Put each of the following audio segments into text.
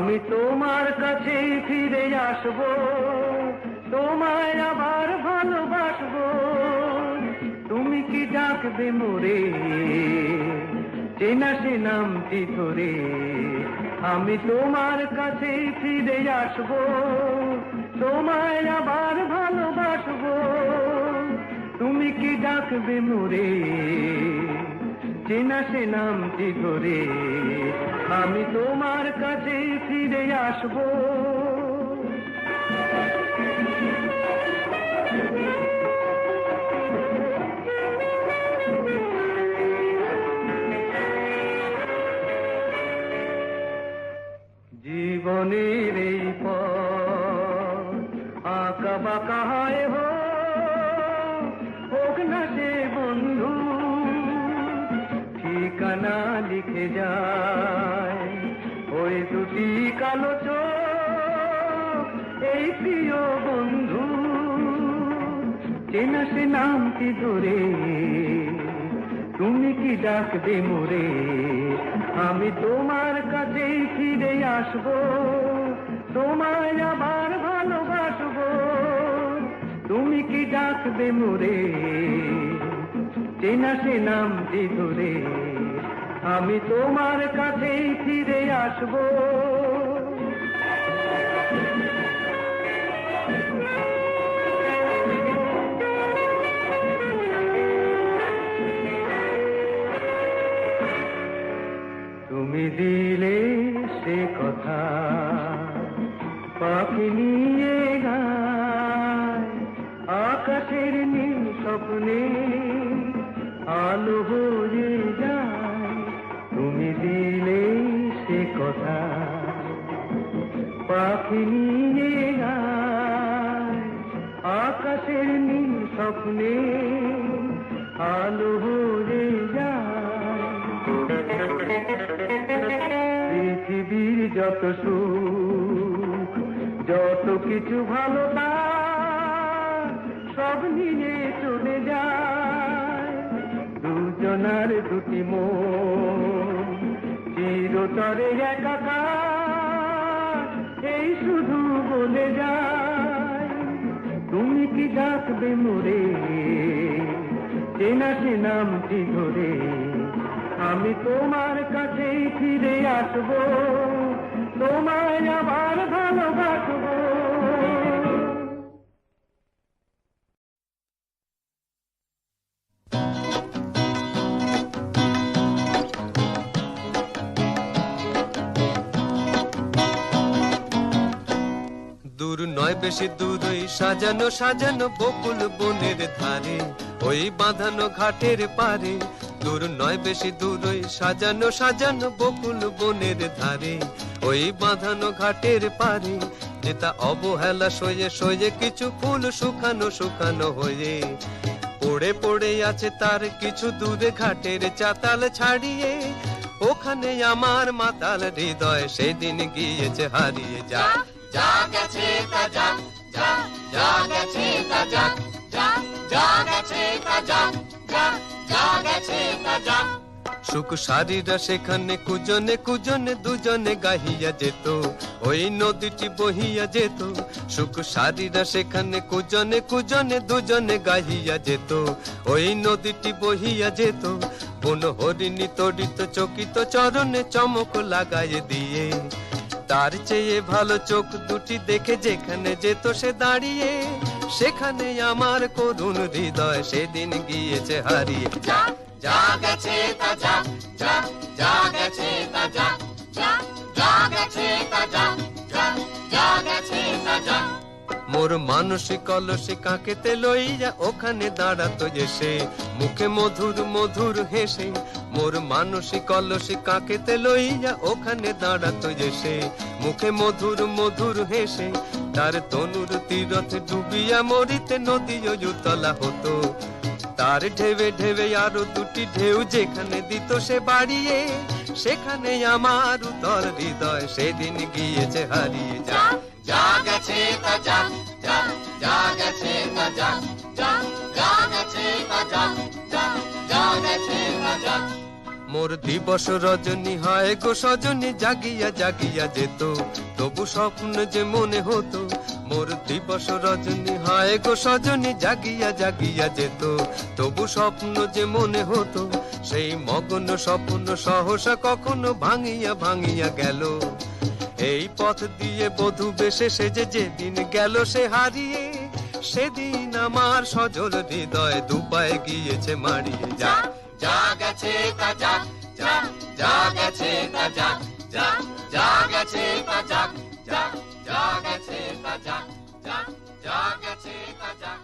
আমি তোমার কাছে ফিরে আসবো, তোমায় আবার ভালোবাসবো। তুমি কি ডাকবে মোরে চেনা সে নামটি ধরে? আমি তোমার কাছে ফিরে আসবো, তোমায় আবার ভালোবাসবো। তুমি কি ডাকবে মোরে চেনা সে নামটি ধরে? আমি তোমার কাছে ফিরে আসবো। জীবনের এই পথ আঁকা বাঁকা হয় হোক না সে বন্ধু, ঠিকানা লিখে যায় ওই দুটি কালো চোখ, এই প্রিয় বন্ধু চেনা সে নামটি ধরে। তুমি কি ডাকবে মোরে? আমি তোমার কাছে ফিরে আসবো, তোমায় আবার ভালোবাসবো। তুমি কি ডাকবে মোরে চেনা সে নামটি ধরে? আমি তোমার কাছে ফিরে আসবো। তুমি দিলে সে কথা পাখি নিয়ে গায়, আকাশের নীল স্বপ্নে আলো হয়ে যায়। তুমি দিলে সে কথা পাখি নিয়ে গায়, আকাশের নীল স্বপ্নে আলো হয়ে যায়। পৃথিবীর যত সুখ যত কিছু ভালোবাস সব নিয়ে চলে যায়। দুজনার দুটি মন চিরতরে একাকার, এই শুধু বলে যায়। তুমি কি ডাকবে মোরে চেনা সে নামটি ধরে? আমি তোমার কাছে ফিরে আসবো, তোমায় আবার ভালোবাসবো। দূর নয় বেশি দূর ওই সাজানো সাজানো বকুল বনের ধারে, ওই বাঁধানো ঘাটের পারে। দূর নয় বেশি দূর ওই সাজানো সাজানো বকুল বনের ধারে, ওই বাঁধানো ঘাটের পারে। যেটা অবহেলা সয়ে সয়ে কিছু ফুল শুকানো শুকানো হয়ে পড়ে পড়ে আছে তার কিছু দূরে ঘাটের চাতাল ছাড়িয়ে। ওখানে আমার মাতাল হৃদয় সেদিন গিয়েছে হারিয়ে। যা যা গেছে তা যা, যা যা গেছে তা যা, যা যা গেছে তা যা, যা যা গেছে তা যা। সুখ সারিরা সেখানে কুজনে কুজনে দুজনে গাহিয়া যেত, ওই নদীটি বহিয়া যেত। সুখ সারিরা সেখানে কুজনে কুজনে দুজনে গাহিয়া যেত, ওই নদীটি বহিয়া যেত। বন হরিণী তড়িত চকিত চরণে চমক লাগাইয়ে দিয়ে, তার চেয়ে ভালো চোখ দুটি দেখে যেখানে যেত সে দাঁড়িয়ে। সেখানে আমার করুণ হৃদয় সেদিন গিয়েছে হারিয়ে। যা যা গেছে তা যা, যা যা গেছে তা যা, যা যা গেছে তা যা, যা যা গেছে তা যা। মোর মানসিক কলসে কাকেতে লইয়া ওখানে দাঁড়াতো এসে, মুখে মধুর মধুর হেসে। মোর মানসিক কলসে কাকেতে লইয়া ওখানে দাঁড়াতো এসে, মুখে মধুর মধুর হেসে। তার তনুর তীরথ ডুবিয়া মরিতে নদী উতলা হতো, তার ঢেবে ঢেবে আরো দুটি ঢেউ যেখানে দিত সে বাড়িয়ে। সেখানে আমার উতল হৃদয় সেদিন গিয়েছে হারিয়ে। যা যা গেছে তা যা, যা যা গেছে তা যা, যা যা গেছে তা যা, যা যা গেছে তা যা। মোর দিবস রজনী হয় গো সজনী জাগিয়া জাগিয়া যেত, তবু স্বপ্ন যে মনে হতো। মোর দিবস রজনী হয় গো সজনী জাগিয়া জাগিয়া যেত, তবু স্বপ্ন যে মনে হতো। সেই মগ্ন স্বপ্ন সহসা কখনো ভাঙিয়া ভাঙিয়া গেল। এই পথ দিয়ে বধূ বেশে সে যে যেদিন গেল সে হারিয়ে, সেদিন আমার সজল হৃদয় দুপায়ে গিয়েছে মারিয়ে। যা যা গেছে তা যাক, যা যা গেছে তা যাক, যা যা গেছে তা যাক, যা যা গেছে তা যাক, যা যা গেছে তা যাক।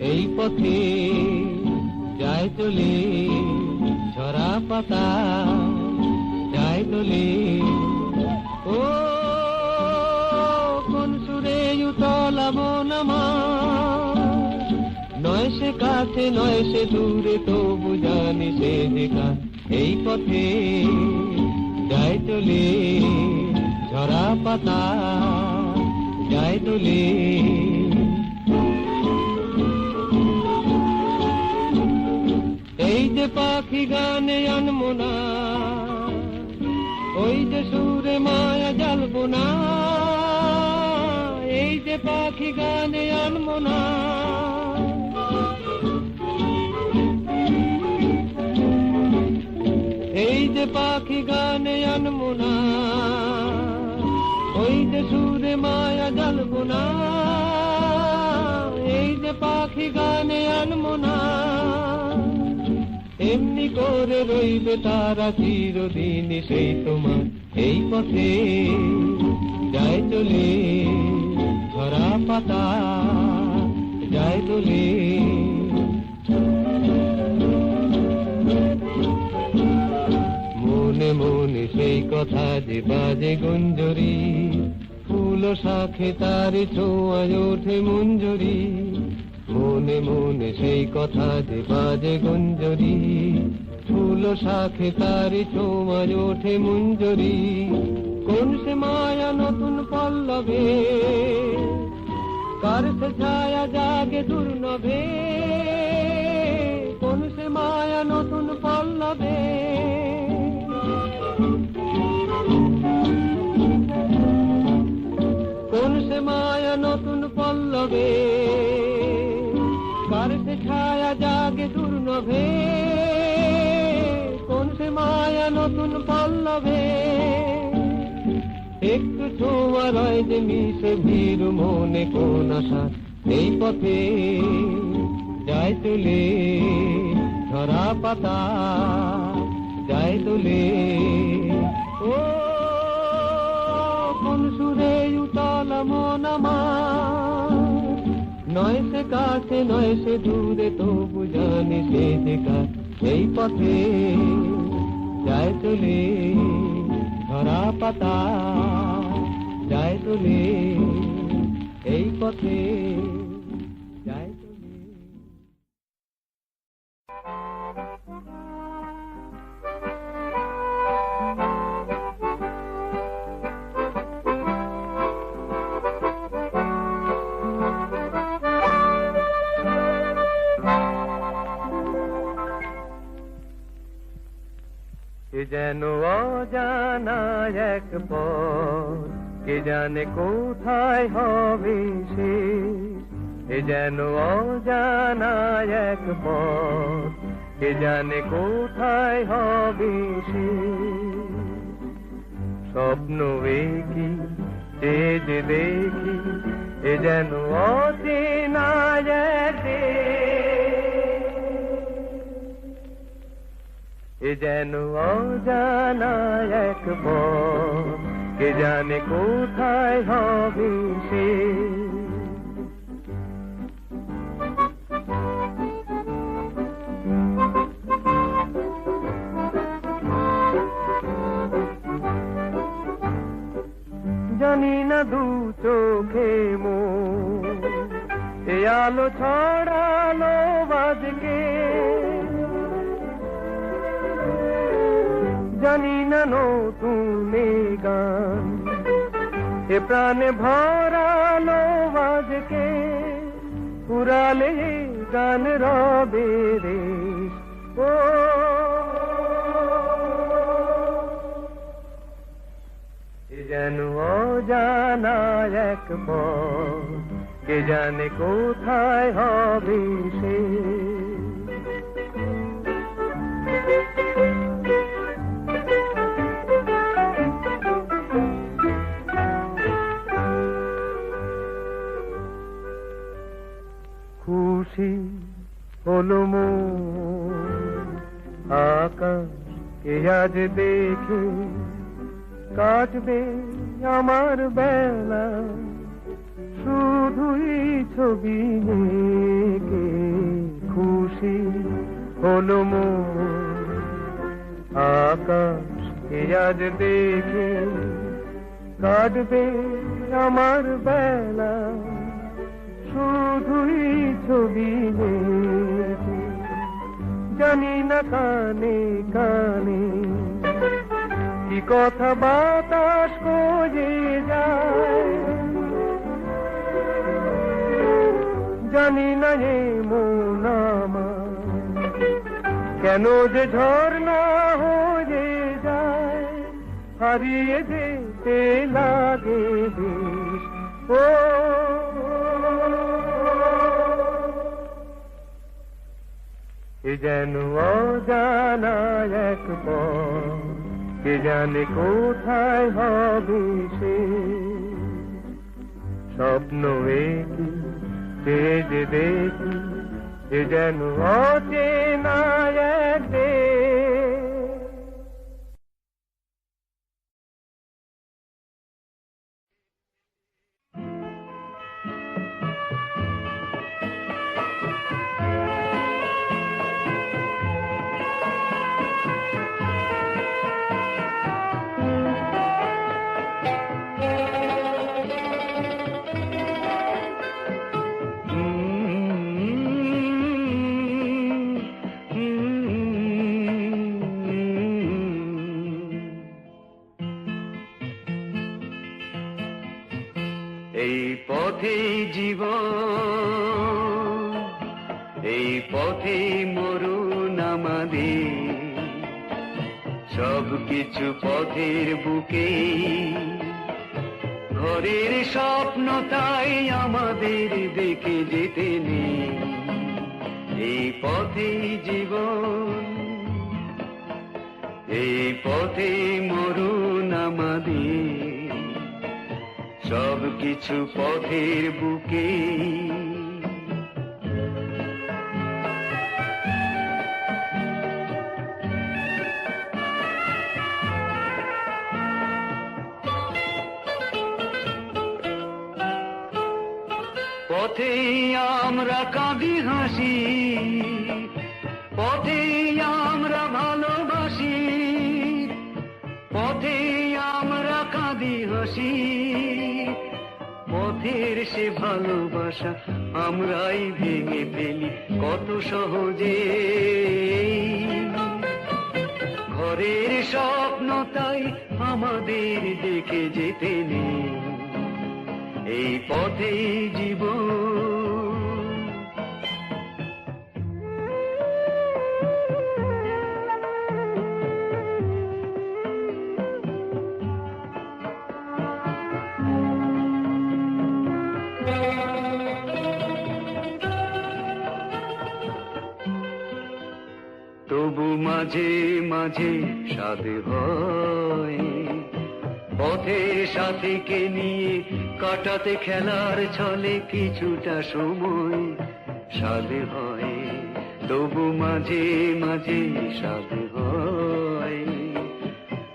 এই পথে যায় চলে ঝরা পাতা, যায় চলে ও কোন সুরে উতলা মন আমার। নয় সে কাছে নয় সে দূরে, তবু জানি সে দেখা। এই পথে যায় চলে ঝরা পাতা, যায় চলে এই যে পাখি গানে আনমনা, ওই যে সুরে মায়া জ্বালবো না। এই যে পাখি গানে আনমনা, এই যে পাখি গানে আনমনা, ওই যে সুরে মায়া জ্বালবো না। এই যে পাখি গানে আনমনা, এমনি করে রইবে তারা চিরদিন সেই তোমার। এই পথে যায় চলে ঝরা পাতা, যায় চলে মনে মনে সেই কথা যে বাজে গুঞ্জরি। ফুল শাখে তার ছোঁয়ায় ওঠে মঞ্জরি, মনে মনে সেই কথা যে বাজে গুঞ্জরি। ফুল শাখে তার ছোঁয়ায় ওঠে মঞ্জরি। কোন সে মায়া নতুন পল্লবে, কার সে ছায়া জাগে দুর্নভে। কোন সে মায়া নতুন পল্লবে, কোন সে মায়া নতুন পল্লবে, কার সে ছায়া জাগে দুর্নভে। কোন সে মায়া নতুন পল্লবে, একটু ছোঁয়া রয় যে মিশে ভিড় মনে কোন আশা। এই পথে যায় চলে ঝরা পাতা, যায় চলে ও কোন সুরে উতলা মন আমার। নয় সে কাছে নয় সে দূরে, তবু জানি সে দেখা। এই পথে যায় চলে ঝরা পাতা, যায় চলে এই পথে যায় চলে। এ যেন অজানা এক পথ, কে জানে কোথায় হবে সে। এ যেন অজানা এক পথ, কে জানে কোথায় হবে সে। স্বপ্ন কি যে যে দেখি, এ যেন অচেনা এক দেশ। এ যেন অজানা এক পথ, কে জানে কোথায় হবে সে। জানি না দু চোখে মোর আলো ছড়ালো বাজকে, জানি না নতুন গান এ প্রাণে ভরালো বাজকে, পুরালে গান রবে রে ও। যেন অজানা এক পথ, কে জানে কোথায় হবে সে। খুশি হলো মন আকাশ কে আজ দেখে, কাটবে আমার বেলা শুধুই ছবি এঁকে। খুশি হলো মন আকাশ কে আজ দেখে, কাটবে আমার বেলা শুধুই ছবি এঁকে। জানি না কানে কানে কি কথা বাতাস করে যায়, জানি না এ মন আমার কেন যে ঝর্ণা হয়ে যায়, হারিয়ে যেতে লাগে বেশ ও। এ যেন অজানা এক পথ, কে জানে কোথায় হবে সে। স্বপ্ন একই যে যে দেখি, এ যেন অচেনা এক দেশ। এই পথেই জীবন, এই পথেই মরণ আমাদের, সব কিছু পথের বুকে। ঘরের স্বপ্ন তাই আমাদের দেখে যেতে নেই, এই পথেই জীবন, এই পথেই মরণ আমাদের, সব কিছু পথের বুকে। পথেই আমরা কাঁদি হাসি, পথেই আমরা ভালোবাসি, পথেই আমরা কাঁদি হাসি, পথের সে ভালোবাসা আমরাই ভেঙে ফেলি কত সহজে। ঘরের স্বপ্ন তাই আমাদের দেখে যেতে নেই, এই পথেই জীবন। তবু মাঝে মাঝে সাধ হয়, পথের সাথীকে নিয়ে কাটাতে খেলার ছলে কিছুটা সময় সাধ হয়। তবু মাঝে মাঝে সাধ হয়,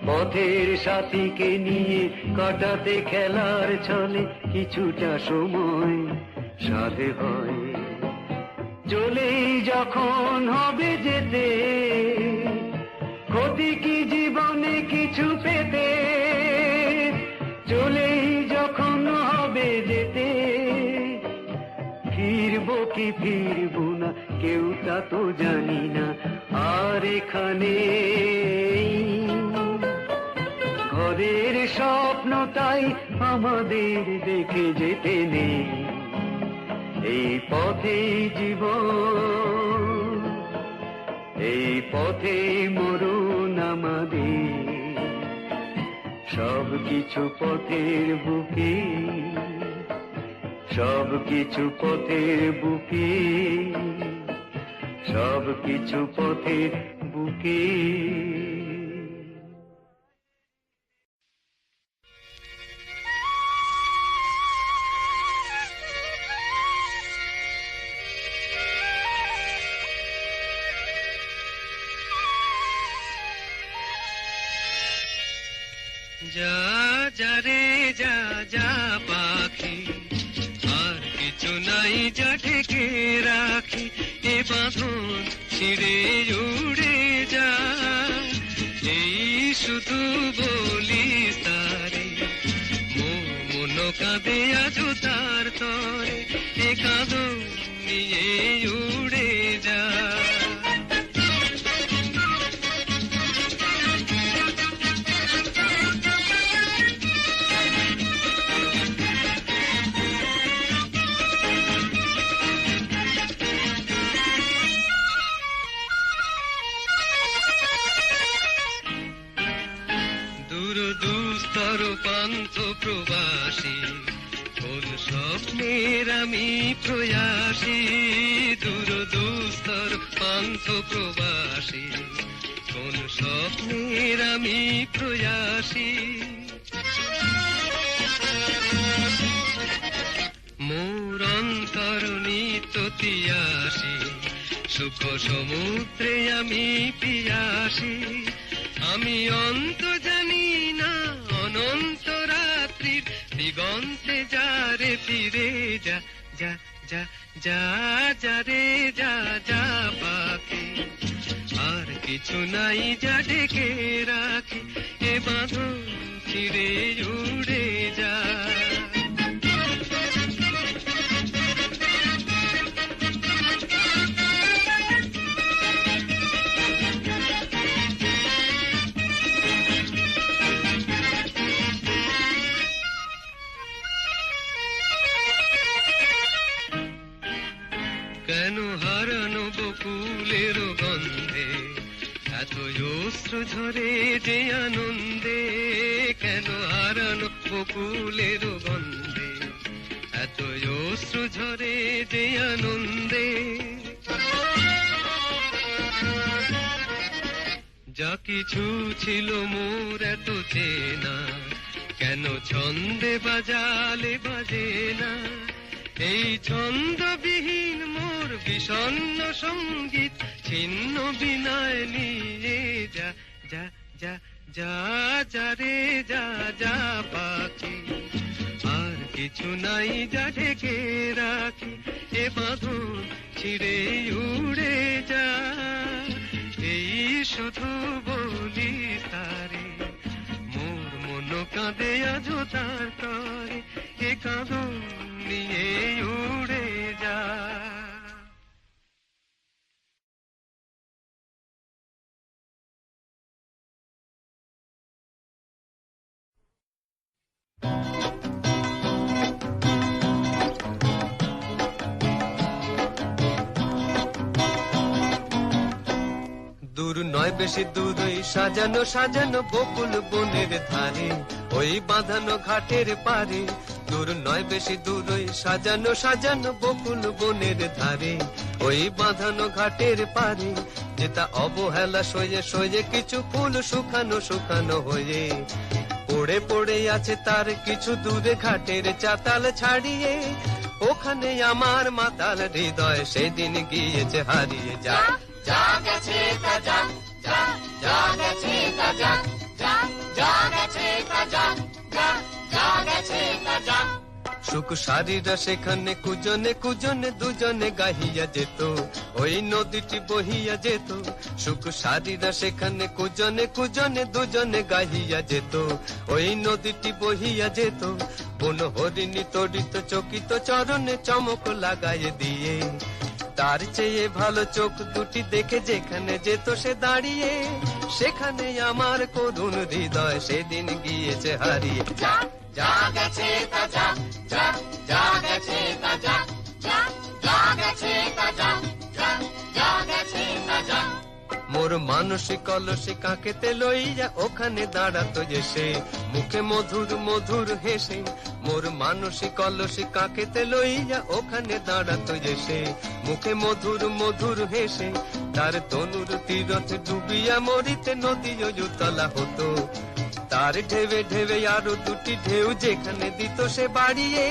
পথের সাথীকে নিয়ে কাটাতে খেলার ছলে কিছুটা সময় সাধ হয়। চলেই যখন হবে যেতে, ক্ষতি কি জীবনে কিছু পেতে, চলেই যখন হবে যেতে, ফিরব কি ফিরবো না, কেউ তা তো জানি না। আর এখানে ঘরের স্বপ্নটাই আমাদের দেখে যেতে নেই। এই পথেই জীবন, এই পথে মরণ আমাদের। সব কিছু পথের বুকে, সব কিছু পথের বুকে, সব কিছু পথের বুকে। যা যা রে যা যা পাখি, আর কিছু নাই যা ঢেকে রাখি। এ বাঁধন ছিঁড়ে উড়ে যা, এই শুধু বলিস তারে। মন কাঁদে আজো তার তরে, এ কাঁদো নিয়ে উড়ে যা। দুস্তর পান্থ প্রবাসী, কোন স্বপ্নের আমি প্রয়াসী। দুস্তর পান্থ প্রবাসী, কোন স্বপ্নের আমি প্রয়াসী। মোর অন্তর নিত্য তিয়াসী, সুখ সমুদ্রে আমি পিয়াসী। আমি অন্ত জানি না অনন্ত রাত্রির দিগন্তে যারে ফিরে যা যা যা যা যা রে যা যা পাখি, আর কিছু নাই যা ঢেকে রাখি। এ বাঁধন ছিঁড়ে উড়ে যা। কেন হারানো বকুলের গন্ধে এত অশ্রু ঝরে যে আনন্দে। কেন হারানো বকুলের গন্ধে এত অশ্রু ঝরে যে আনন্দে। যা কিছু ছিল মোর এত চেনা, কেন ছন্দে বাজালে বাজে না। এই ছন্দবিহীন মোর বিষণ্ণ সঙ্গীত ছিন্ন বিনয় নিয়ে যা যা যা যা যা রে যা যা পাখি, আর কিছু নাই যা ঢেকে রাখি। এ বাঁধন ছিঁড়ে উড়ে যা, এই শুধু বলি তারে। মোর মন কাঁদে আজো তার তরে, এ কাঁদন নিয়ে উড়ে যা। দূর নয় বেশি দূর ওই সাজানো সাজানো বকুল বনের ধারে, ওই বাঁধানো ঘাটের পারে। দূর নয় বেশি দূর ওই সাজানো সাজানো বকুল বনের ধারে, ওই বাঁধানো ঘাটের পারে। যেটা অবহেলা সয়ে সয়ে কিছু ফুল শুকানো শুকানো হয়ে পড়ে পড়ে আছে তার কিছু দূরে ঘাটের চাতাল ছাড়িয়ে। ওখানে আমার মাতাল হৃদয় সেদিন গিয়েছে হারিয়ে। যা যা গেছে তা যা, যা যা গেছে তা যা, যা যা গেছে তা যা, যা যা গেছে তা যা। সুখ সারিরা সেখানে কুজনে কুজনে দুজনে গাহিয়া যেত, ওই নদীটি বহিয়া যেত। সুখ সারিরা সেখানে কুজনে কুজনে দুজনে গাহিয়া যেত, ওই নদীটি বহিয়া যেত। কোন হরিণী তড়িত চকিত চরণে চমক লাগায় দিয়ে, তার চেয়ে ভালো চোখ দুটি দেখে যেখানে যেত সে দাঁড়িয়ে, সেখানে আমার করুণ হৃদয় সেদিন গিয়েছে হারিয়ে। যা গেছে তা যা, যা যা গেছে তা যা, যা যা গেছে তা যা, যা যা গেছে তা যা। মোর মানসিক কলসি কাকেতে লইয়া ওখানে দাঁড়াতো এসে, মুখে মধুর মধুর হেসে। মোর মানসিক কলসি কাকেতে লইয়া ওখানে দাঁড়াতো এসে, মুখে মধুর মধুর হেসে। তার তনুর তীরথ ডুবিয়া মরিতে নদী উতলা হতো, তার ঢেবে ঢেবে আরো দুটি ঢেউ যেখানে দিত সে বাড়িয়ে,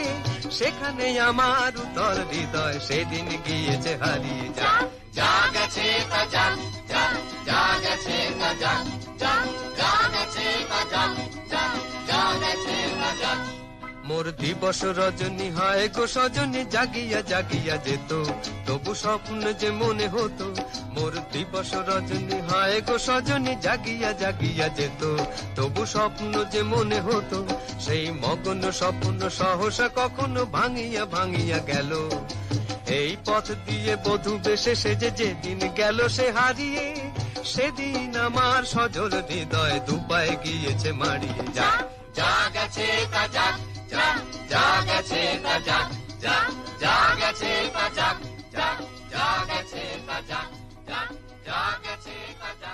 সেখানে আমার উতর হৃদয় সেদিন গিয়েছে হারিয়ে। যা যা গেছে তা যা, যা যা গেছে তা যা, যা যা গেছে তা যা, যা যা গেছে তা যা। মোর দিবস রজনী হায় গো সজনী জাগিয়া জাগিয়া যেত, তবু স্বপ্ন যে মনে হতো। মোর দিবস রজনী হায় গো সজনী জাগিয়া জাগিয়া যেত, তবু স্বপ্ন যে মনে হতো। সেই মগন স্বপ্ন সহসা কখনো ভাঙিয়া ভাঙিয়া গেল, এই পথ দিয়ে বধূ বেশে সেজে যেদিন গেল সে হারিয়ে, সেদিন আমার সজল হৃদয় দুপায়ে গিয়েছে মারিয়ে। যা যা গেছে তা যা, যা যা গেছে তা যা, যা যা গেছে তা যা, যা যা গেছে তা যা, যা যা গেছে তা যা।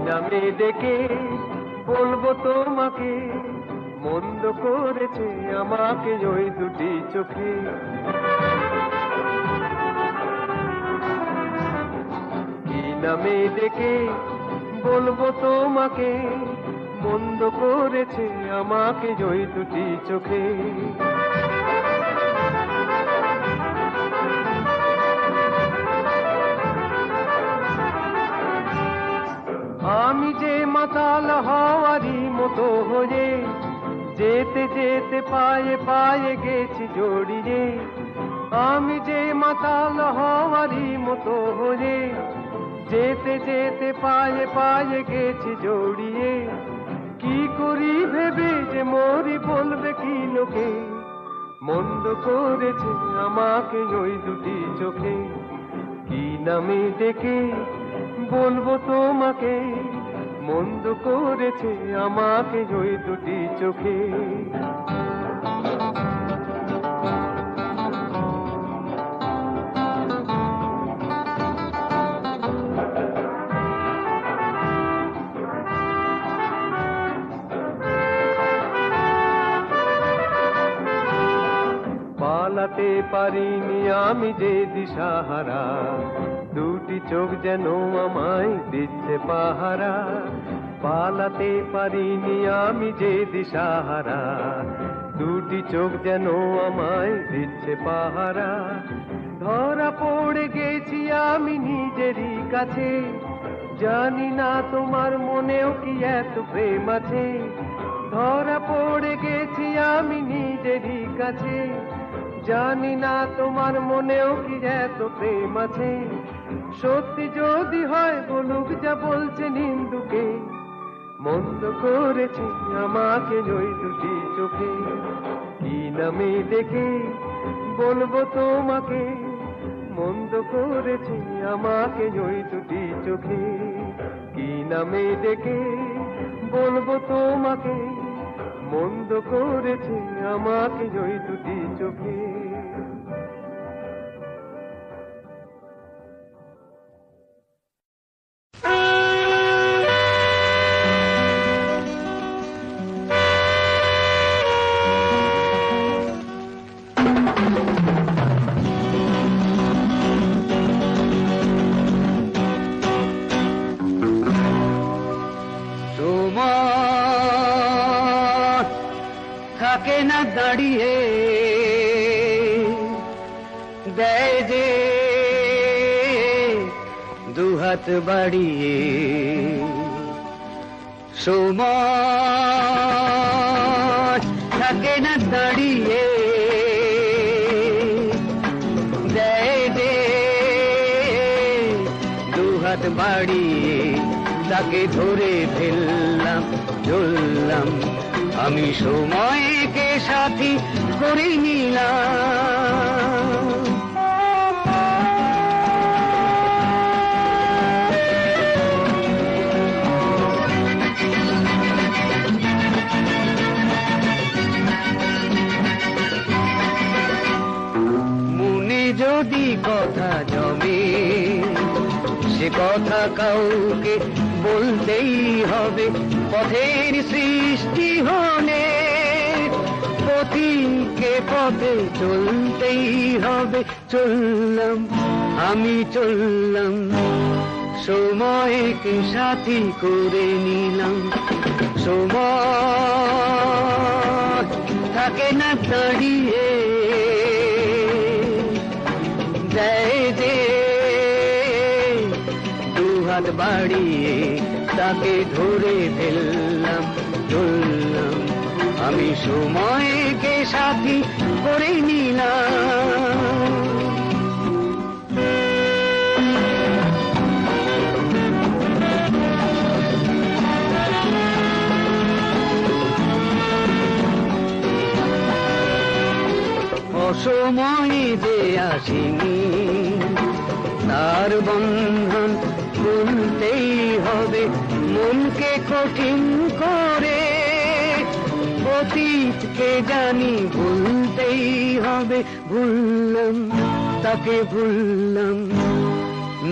নামে ডেকে বলবো তোমাকে, মন্দ করেছে আমাকে ওই দুটি চোখে। কি নামে ডেকে বলবো তোমাকে, মন্দ করেছে আমাকে ওই দুটি চোখে। আমি যে মাতাল হওয়ারই মতো হয়ে, যেতে যেতে পায়ে পায়ে গেছি জড়িয়ে। আমি যে মাতাল হওয়ারই মতো হয়ে, যেতে যেতে পায়ে পায়ে গেছি জড়িয়ে। কি করি ভেবে যে মরি বলবে কি লোকে, মন্দ করেছে আমাকে ওই দুটি চোখে। কি নামে ডেকে বলবো তোমাকে, মন্দ করেছে আমাকে ওই দুটি চোখে। পালাতে পারিনি আমি যে দিশাহারা, দুটি চোখ যেন আমায় দিচ্ছে পাহারা। পালাতে পারিনি আমি যে দিশাহারা, দুটি চোখ যেন আমায় দিচ্ছে পাহারা। ধরা পড়ে গেছি আমি নিজেরই কাছে, জানি না তোমার মনেও কি এত প্রেম আছে। ধরা পড়ে গেছি আমি নিজেরই কাছে, জানি না তোমার মনেও কি এত প্রেম আছে। সত্যি যদি হয় বলুক যা বলছে নিন্দুকে, মন্দ করেছে আমাকে ওই দুটি চোখে। কি নামে ডেকে বলবো তোমাকে, মন্দ করেছে আমাকে ওই দুটি চোখে। কি নামে ডেকে বলবো তোমাকে, মন্দ করেছে আমাকে ওই দুটি চোখে। দেয় যে দুহাত বাড়িয়ে সময় থাকে না দাঁড়িয়ে দেয় যে দুহাত বাড়িয়ে তাকে ধরে ফেললাম চললাম আমি সময়কে সাথী করে নিলাম মনে যদি কথা জমে সে কথা কাউকে বলতেই হবে পথের সৃষ্টি হলে পথিকে পথে চলতেই হবে চললাম আমি চললাম সময়কে সাথী করে নিলাম সময় থাকে না দাঁড়িয়ে দেয় যে দুহাত বাড়িয়ে তাকে ধরে ফেললাম চললাম আমি সময়কে সাথী করে নিলাম অসময়ে যে আসিনি তার বন্ধন খুলতেই হবে মনকে কঠিন করে অতীতকে জানি ভুলতেই হবে ভুললাম তাকে ভুললাম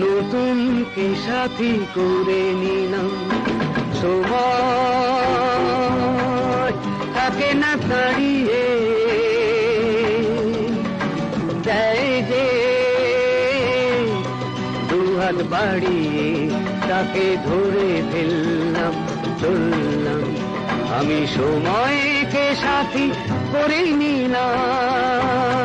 নতুনকে সাথী করে নিলাম সময় থাকে না দাঁড়িয়ে দেয় যে দুহাত বাড়িয়ে তাকে ধরে ফেললাম চললাম আমি সময়কে সাথী করে নিলাম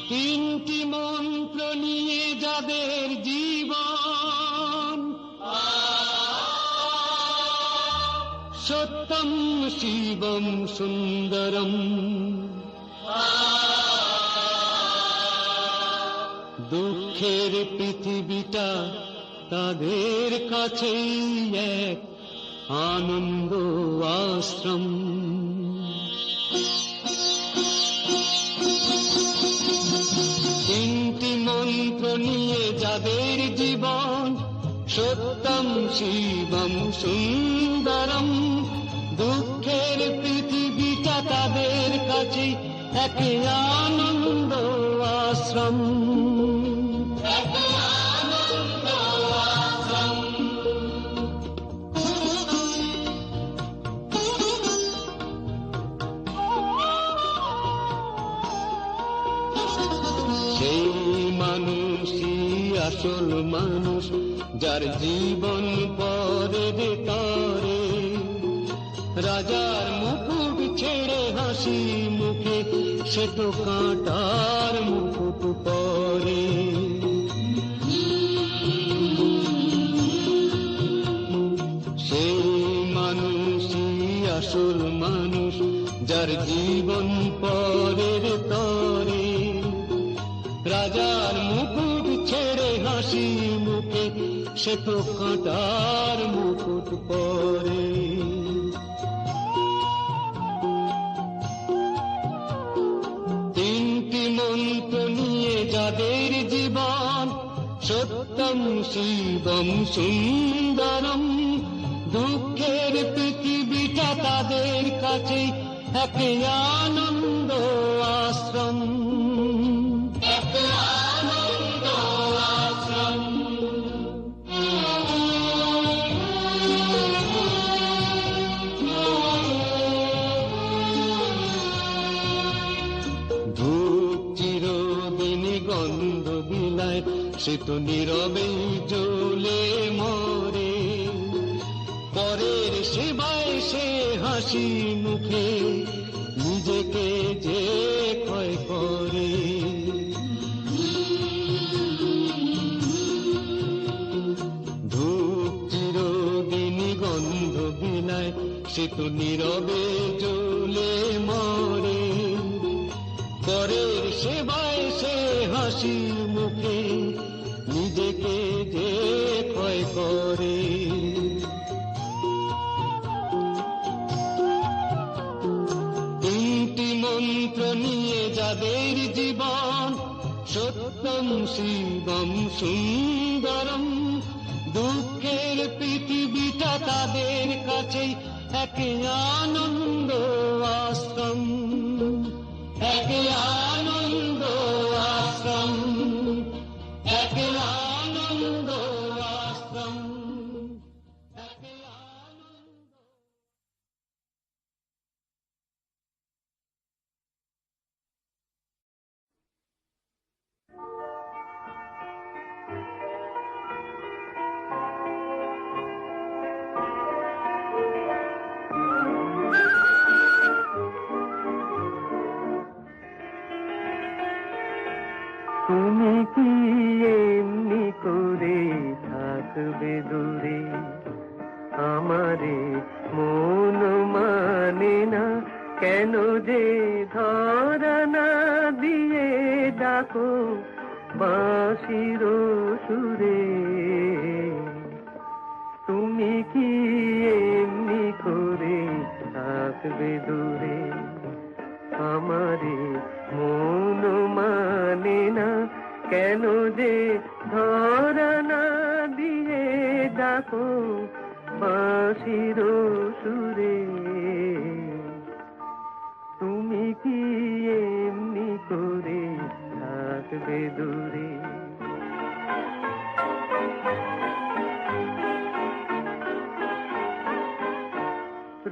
তিনটি মন্ত্র নিয়ে যাদের জীবন সত্যম শিবম সুন্দরম দুঃখের পৃথিবীটা তাদের কাছেই এক আনন্দ আশ্রম তিনটি মন্ত্র নিয়ে যাদের জীবন সত্যম শিবম সুন্দরম দুঃখের পৃথিবীটা তাদের কাছে এক আনন্দ আশ্রম সেই মানুষই আসল মানুষ যার জীবন পরের তরে রাজার মুকুট ছেড়ে হাসি মুখে সে তো কাঁটার মুকুট পরে সেই মানুষই আসল মানুষ যার জীবন পরের তরে রাজার মুকুট ছেড়ে হাসি মুখে সে তো কাঁটার মুকুট পরে তিনটি মন্ত্র নিয়ে যাদের জীবন সত্যম শিবম সুন্দরম দুঃখের পৃথিবীটা তাদের কাছে এক আনন্দ আশ্রম ধূপ চিরদিনই গন্ধ বিলায় সে তো নীরবেই জ্বলে মরে। পরের সেবায় সে হাসি মুখে নিজেকে যে ক্ষয় করে। ধূপ চিরদিনই গন্ধ বিলায়, সে তো নীরবে জ্বলে মরে। পরের সেবায় সে হাসি মুখে নিজেকে যে ক্ষয় করে। তিনটি মন্ত্র নিয়ে যাদের জীবন, সত্যম শিবম সুন্দরম। দুঃখের পৃথিবীটা তাদের কাছেই এক আনন্দ আশ্রম, এক আনন্দ আশ্রম, এক আনন্দ আশ্রম, এক আনন্দ। তুমি কি এমনি করে থাকবে দূরে, আমারে মন মানে না কেন যে ধরা না দিয়ে ডাকো বাঁশির সুরে। তুমি কি এমনি করে থাকবে দূরে, আমারে মন মানে না কেন যে ধরা না দিয়ে ডাকো বাঁশির সুরে। তুমি কি এমনি করে থাকবে দূরে।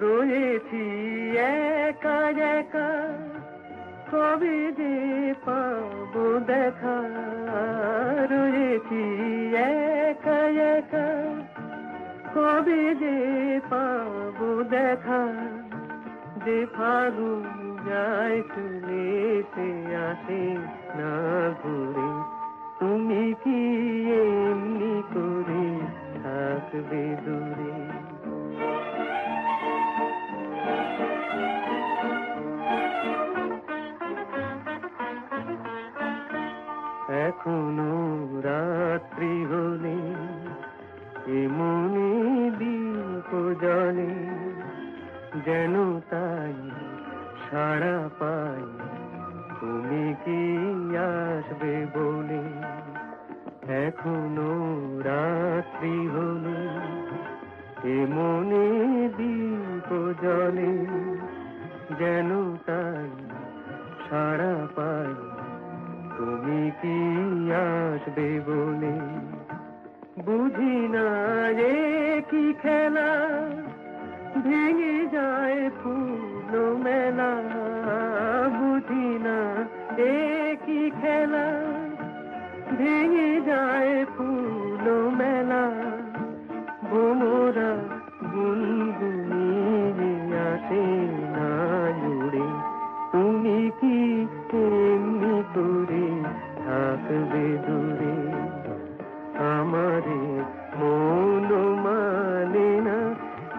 রয়েছি একা একা, কবে যে পাবো দেখা। রয়েছি একা একা, কবে যে পাবো দেখা। যে ফাগুন যায় চলে সে আসে না ঘুরে। তুমি কি এমনি করে থাকবে দূরে। এখনো রাত্রি হলে এমনি দীপ জ্বলে, যেন তাই সাড়া পাই তুমি কি আসবে বলে। এখনো রাত্রি হলে এমনি দীপ জ্বলে, যেন তাই সাড়া পাই তুমি কি আসবে বলে। বুঝি না যে কি খেলা, ভেঙে যায় ফুল মেলা। বুঝি না যে কি খেলা, ভেঙে যায় ফুল মেলা। ভোমরা গুনগুনিয়ে আসে না জুড়ে। তুমি কি এমনি করে থাকবে দূরে, আমারে মন মানে না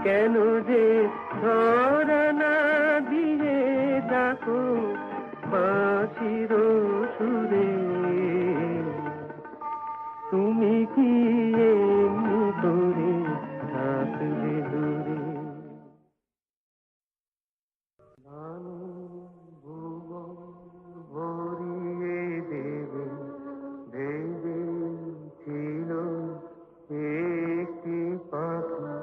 কেন যে ধরা না দিয়ে ডাকো বাঁশির সুরে। তুমি কি এমনি করে থাকবে দূরে। ভরিয়ে দেবে ভেবে ছিল একটি পাখি,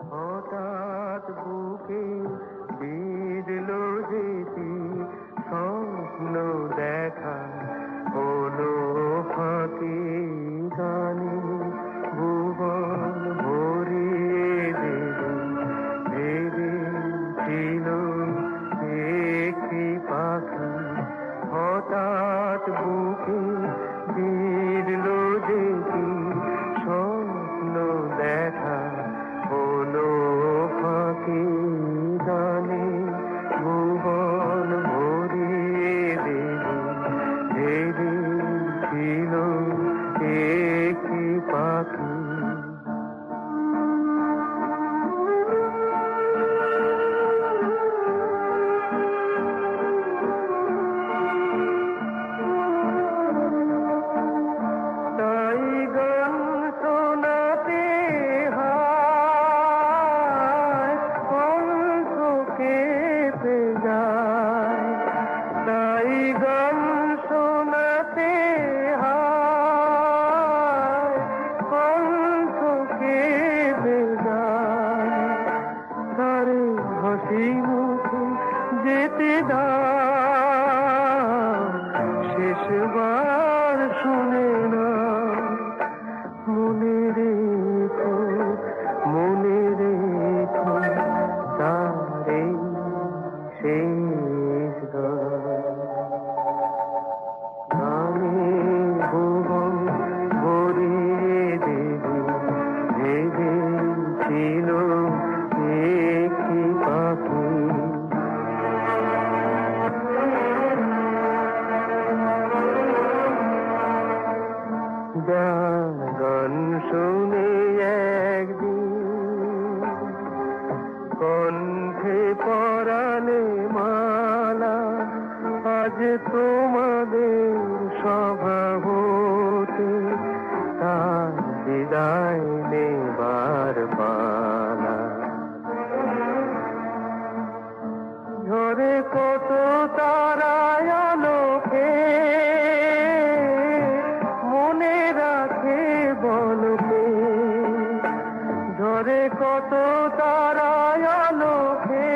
হঠাৎ বুকে বিঁধল যেটি স্বপ্ন দেখা হলো ফাঁকি। গানে ভুবন ভরিয়ে দেবে তোমার গান শুনে একদিন কণ্ঠে পরালে মালা, আজ তোমাদের সভা হতে তার বিদায় নেবার পালা। ঝরে কত তারায় আলোকে মনে রাখে বলকে, ঝরে কত তারায় আলোকে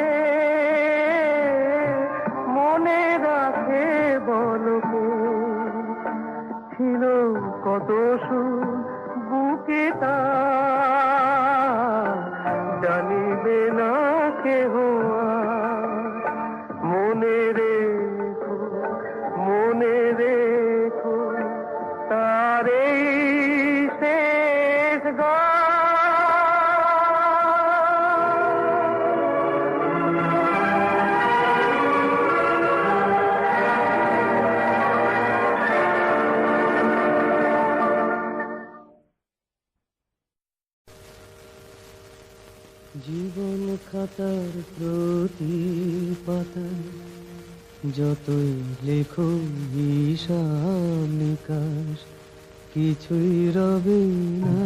মনে রাখে বলকে। ছিল কত সুর বুকে তার জানিবে না কেহ আর। মনে রেখো মনে রেখো তার এই শেষ গান। জীবন খাতার প্রতি পাতায় যতই লেখো হিসাব নিকাশ কিছুই রবে না।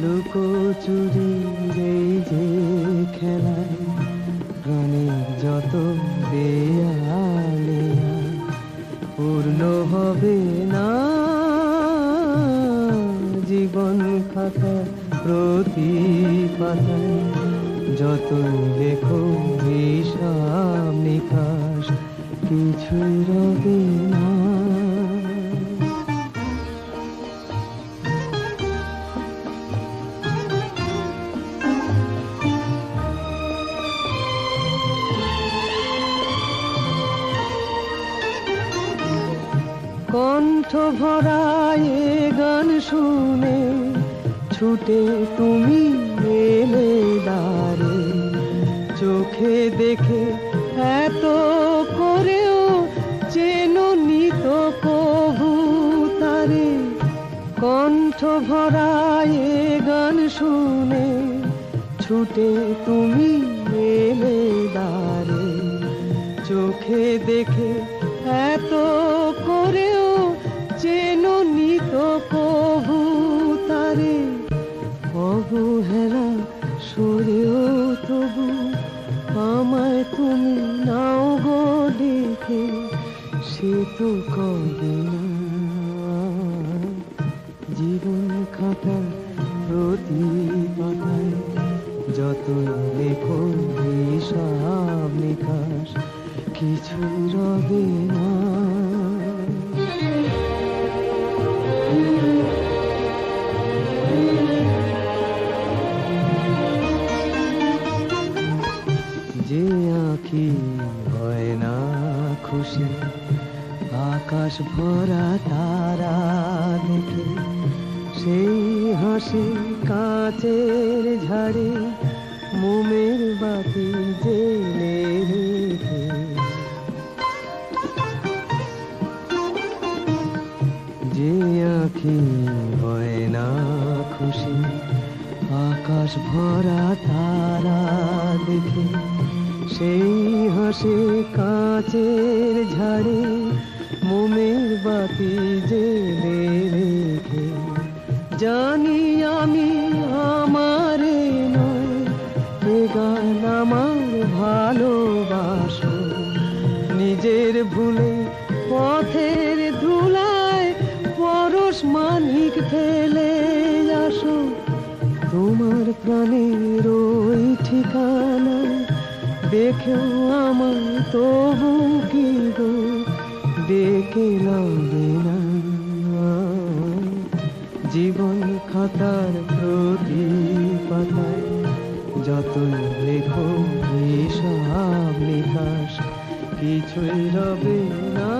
লুকোচুরি এই যে খেলায় প্রাণের যত দেয়ালে পূর্ণ হবে না। জীবন খাতার প্রতি পাতায় যতই লেখো হিসাব নিকাশ কিছুই রবে না। কণ্ঠ ভরায় গান শুনে ছুটে তুমি এলে দ্বারে, চোখে দেখে এত করেও চেননি তো কভু তারে। কণ্ঠ ভরায় গান শুনে ছুটে তুমি এলে দ্বারে, চোখে দেখে এত করেও চেননি তো কভু তারে। অবহেলা সরেও তবু আমায় তুমি নাও গো দেখে, সে তো কবে না। জীবন খাতা প্রতি পাতায় যতই লেখো হিসাব নিকাশ কিছুই রবে না। যে আঁখি হয় না খুশি আকাশ ভরা তারা দেখে, সেই হাসি কাঁচের ঝাড়ে মোমের বাতি জেলে রেখে। যে আঁখি হয় না খুশি আকাশ ভরা তারা দেখে, সেই হাসি কাঁচের ঝাড়ে মোমের বাতি জেলে রেখে। জানি আমি আমার নয় এ গান আমার ভালোবাসো, নিজের ভুলে পথের ধুলায় পরশ মানিক ফেলে আসো। তোমার প্রাণের ওই ঠিকানা দেখেও আমার তবু কি গো ডেকে লাগে না। জীবন খাতার প্রতি পাতায় যতই লেখো হিসাব নিকাশ কিছুই রবে না।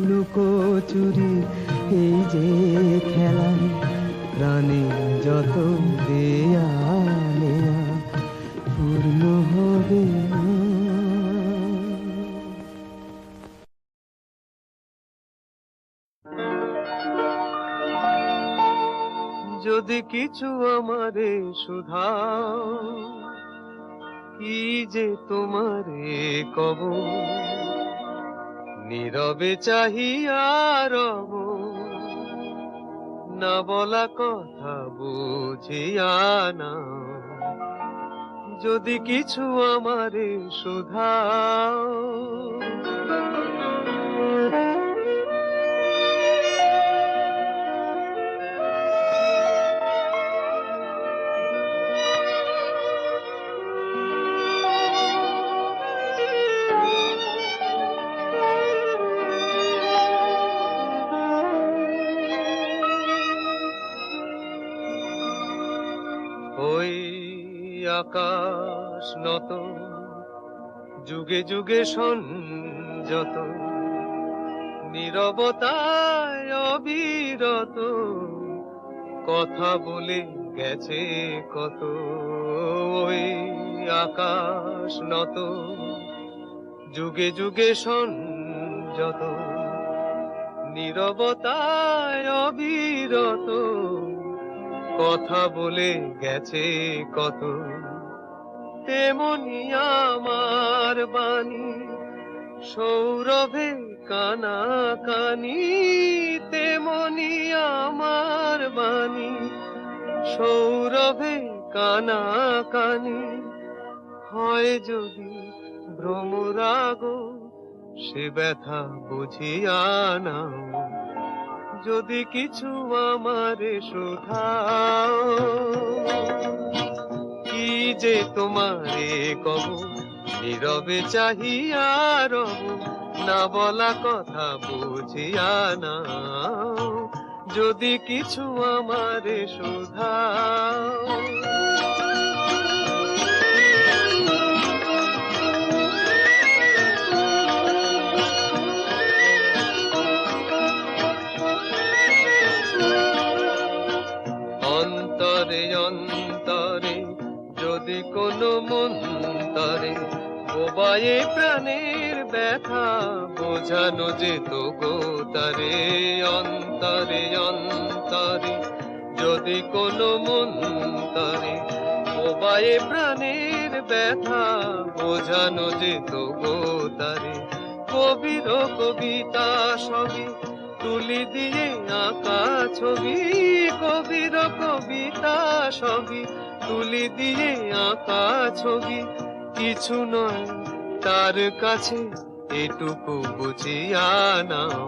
লুকোচুরি এই যে খেলায় প্রাণে যত দেয়া নেয়া পূর্ণ হবে না। যদি কিছু আমারে শুধাও, কি যে তোমারে কব, নীরবে চাহিয়া রব, না বলা কথা বুঝিয়া নাও। যদি কিছু আমারে শুধাও, ওই আকাশ নত, যুগে যুগে সংযত, নীরবতায় অবিরত, কথা বলে গেছে কত। ওই আকাশ নত, যুগে যুগে সংযত, নীরবতায় অবিরত, কথা বলে গেছে কত। তেমনি আমার বাণী সৌরভে কানা কানি, তেমনি আমার বাণী সৌরভে কানা কানি। হয় যদি ভ্রমরাগ, সে ব্যথা বুঝিয়া নাও। যদি কিছু আমারে শুধাও, কি যে তোমারে কব, নীরবে চাহিয়া রব, না বলা কথা বুঝিয়া নাও। যদি কিছু আমারে শুধাও, অন্তরে অন্তরে যদি কোনো মন্তরে বোবায়ে প্রাণের ব্যথা বোঝানো যেত গো তারে। অন্তরে অন্তরে যদি কোনো মন্তরে বোবায়ে প্রাণের ব্যথা বোঝানো যেত গো তারে। কবির কবিতা সবই তুলি দিয়ে আঁকা ছবি, কবির কবিতা সবই তুলি দিয়ে আঁকা ছবি। কিছু নয় তার কাছে এটুকু বুঝিয়া নাও।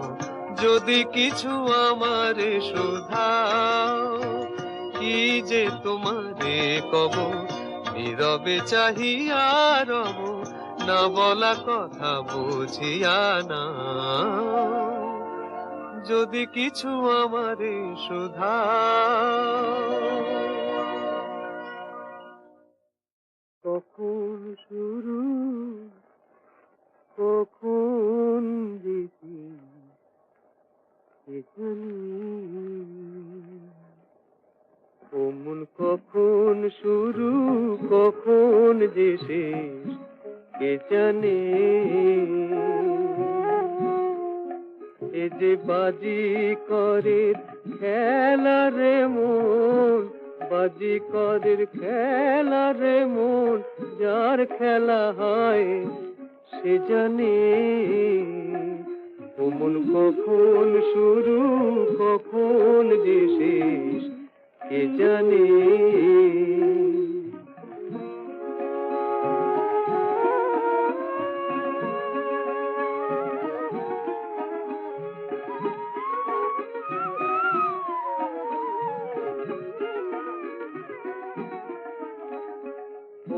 যদি কিছু আমারে শুধাও, কি যে তোমারে কব, নীরবে চাহিয়া রব, না বলা কথা বুঝিয়া নাও। যদি কিছু আমারে শুধাও। কখন শুরু কখন দিতি অমন কখন শুরু কখন যে শেষ কে জানে। এ যে বাজি করের খেলা রে মন, বাজি করের খেলা রে মন, যার খেলা হয় সে জানে। অমন কখন শুরু কখন যে শেষ কে জানে।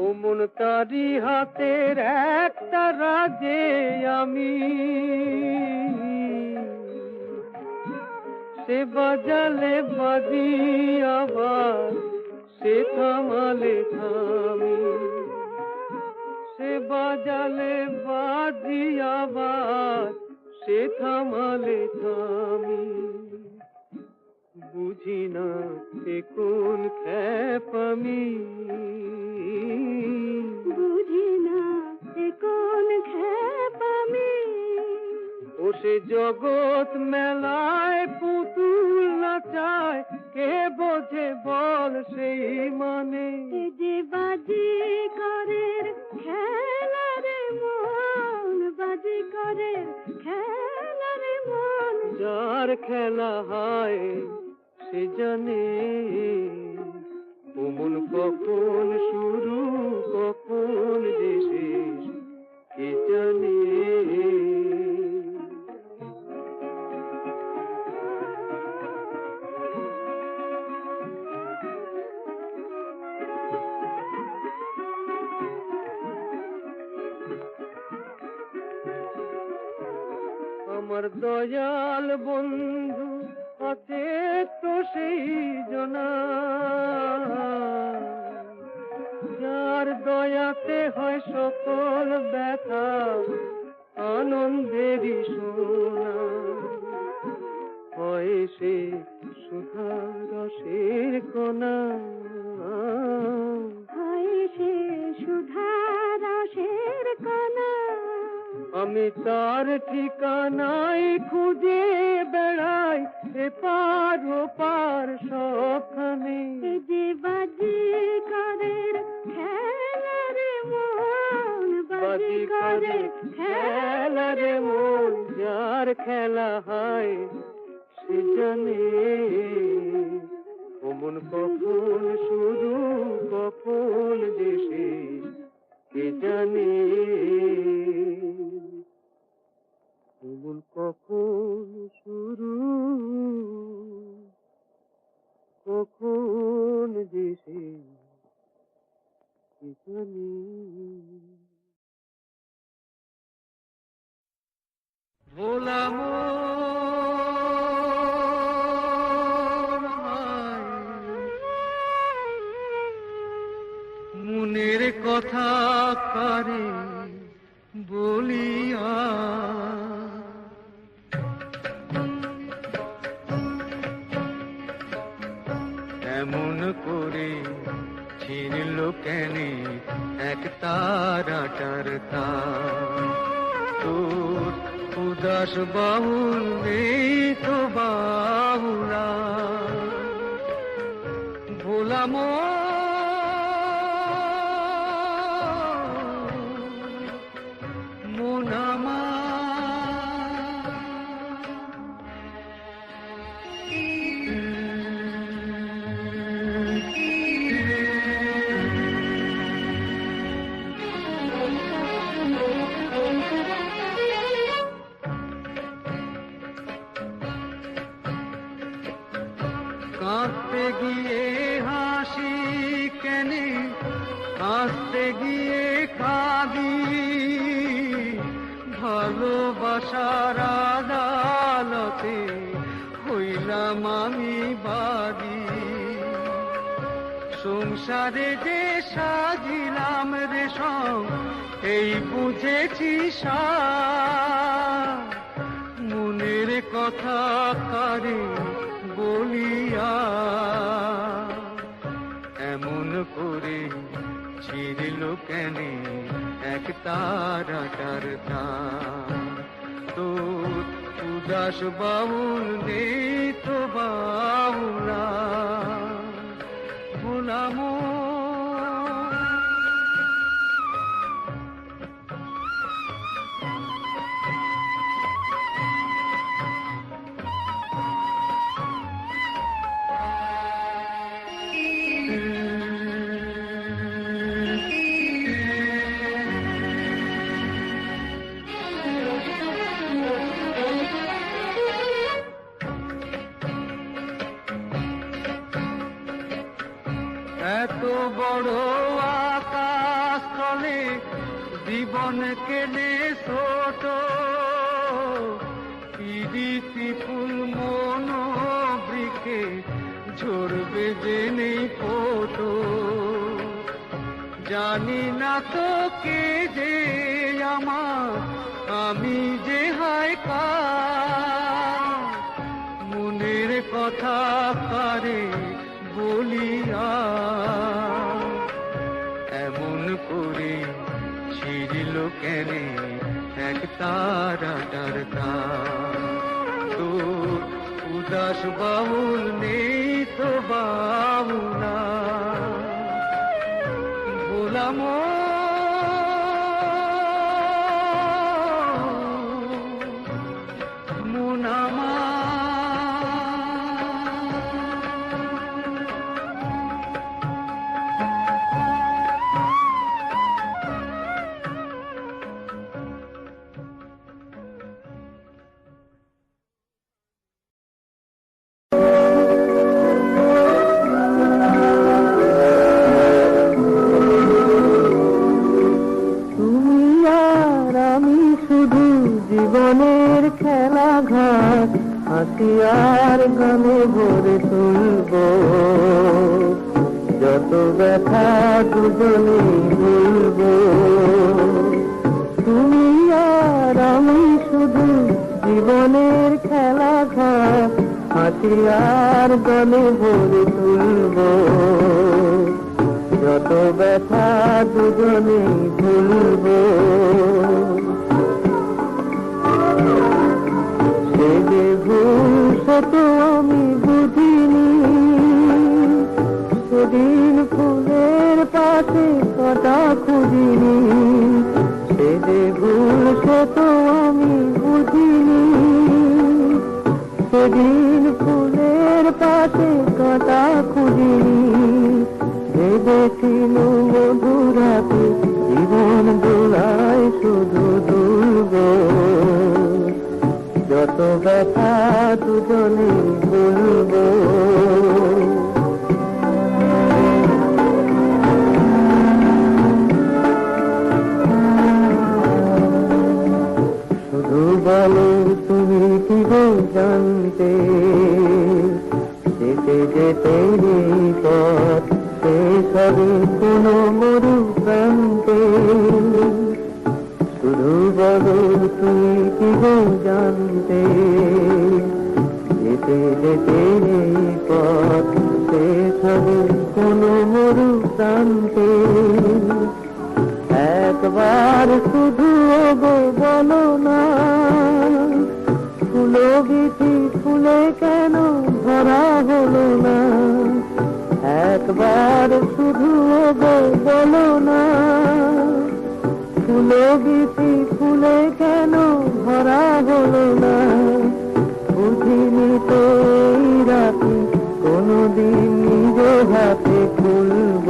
ওমন তারি হাতের একটা রাজে আমি, সে বাজালে বাজি আবার সে থামালে থামি, সে বাজালে বাজি আবার সে থামালে থামি। বুঝি না সে কোন খ্যাপামি, বুঝি না সে কোন খ্যাপামি। ও সে জগৎ মেলায় মানে যে বাজি করের খেলারে মন, বাজি করের খেলারে মন, যার খেলা হয় সে জানে ওমন কখন শুরু কখন যে শেষ কে জানে। আমার দয়াল বন্ধু আছে তো সেই জনা, যার দয়াতে হয় সকল ব্যথা আনন্দেরই সোনা, হয় সে সুধা রসের কণা, হয় সে সুধা রসের কণা। আমি তার ঠিকানায় খুঁজে বেড়াই এপার ওপার সবখানে। যে বাজি করের খেলারে মন, বাজি করের খেলারে মন, যার খেলা হয় সে জানে ওমন কখন শুরু কখন যে শেষ কে জানে। ওমন কখন শুরু কখন যে শেষ কে জানে। ভোলা মনের কথা কারে বলিয়া, এমন করে ছিঁড়ল কেনে এক তারাটার তার। তোর উদাস বাউল নেই তো বাউলা, ভোলা মন আমার। কাঁদতে গিয়ে হাসি কেনে, হাসতে গিয়ে কাঁদি, ভালোবাসার আদালতে হইলাম আমি বাদী। সংসারে যে সাজিলাম রেশম এই বুঝেছি সার, মনের কথা কারে বলিয়া, এমন করে ছিঁড়ল কেনে এক তারাটার তার। তোর উদাস বাউল নেই তো বাউলা, ভোলা এত বড় আকাশ তলে জীবন কেনে ছোট, পিরিতি ফুল মন বৃক্ষে ঝরবে যে নেই ফোটো। জানি না তো কে যে আমার, আমি যে হায় কার, মনের কথা কারে বলিয়া, এমন করে ছিঁড়ল কেনে এক তারাটার তার। তোর উদাস বাউল নেই তো বাউলা, মন আমার। তুমি আর আমি শুধু জীবনের খেলাঘাট, হাসি আর গানে ভরে তুলব যত ব্যথা দুজনে ভুলব। তুমি আর আমি শুধু জীবনের খেলাঘাট, হাসি আর গানে ভরে তুলব যত ব্যথা দুজনে ভুলব। সে যে ভুল সে তো আমি বুঝিনি, সেদিন ফুলের পাশে কাঁটা খুঁজিনি। সে যে ভুল সে তো আমি বুঝিনি, সেদিন ফুলের পাশে কাঁটা খুঁজিনি। ভেবেছিল মধুরাতে জীবন দোলায় শুধু দুলব যত ব্যথা দুজনে বলব। শুধু বলো তুমি কি গো জানতে, যেতে যেতে এই পথ শেষ হবে কোনো মরু প্রান্তে। শুধু বলো তুমি কি গো জানতে, যেতে যেতে এই পথ শেষ হবে কোনো মরু প্রান্তে। একবার শুধু গো বলো না, ফুলো বিথি ফুলে কেন ধরা হলো না। একবার শুধু গো বলো না, ফুলো বিথি ফুলে কেন ধরা হলো না। বুঝিনি তো এই রাতে কোনোদিন নিজ হাতে খুলব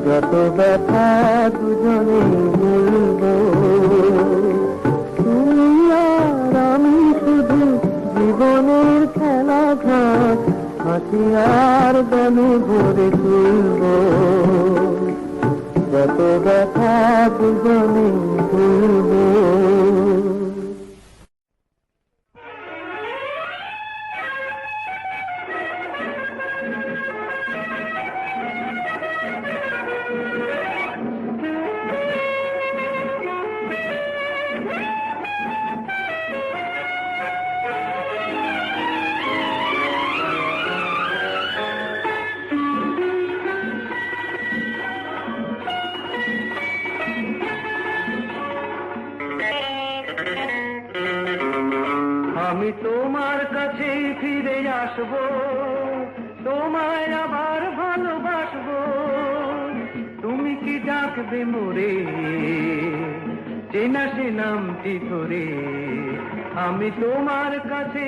যত ব্যথা দুজনে ভুলব। তুমি আর আমি শুধু জীবনের খেলাঘাট, হাসি আর গানে ভরে তুলব যত ব্যথা দুজনে ভুলব। আমি তোমার কাছে ফিরে আসবো, তোমায় আবার ভালোবাসবো। তুমি কি ডাকবে মোরে, চেনা সে নামটি ধরে। আমি তোমার কাছে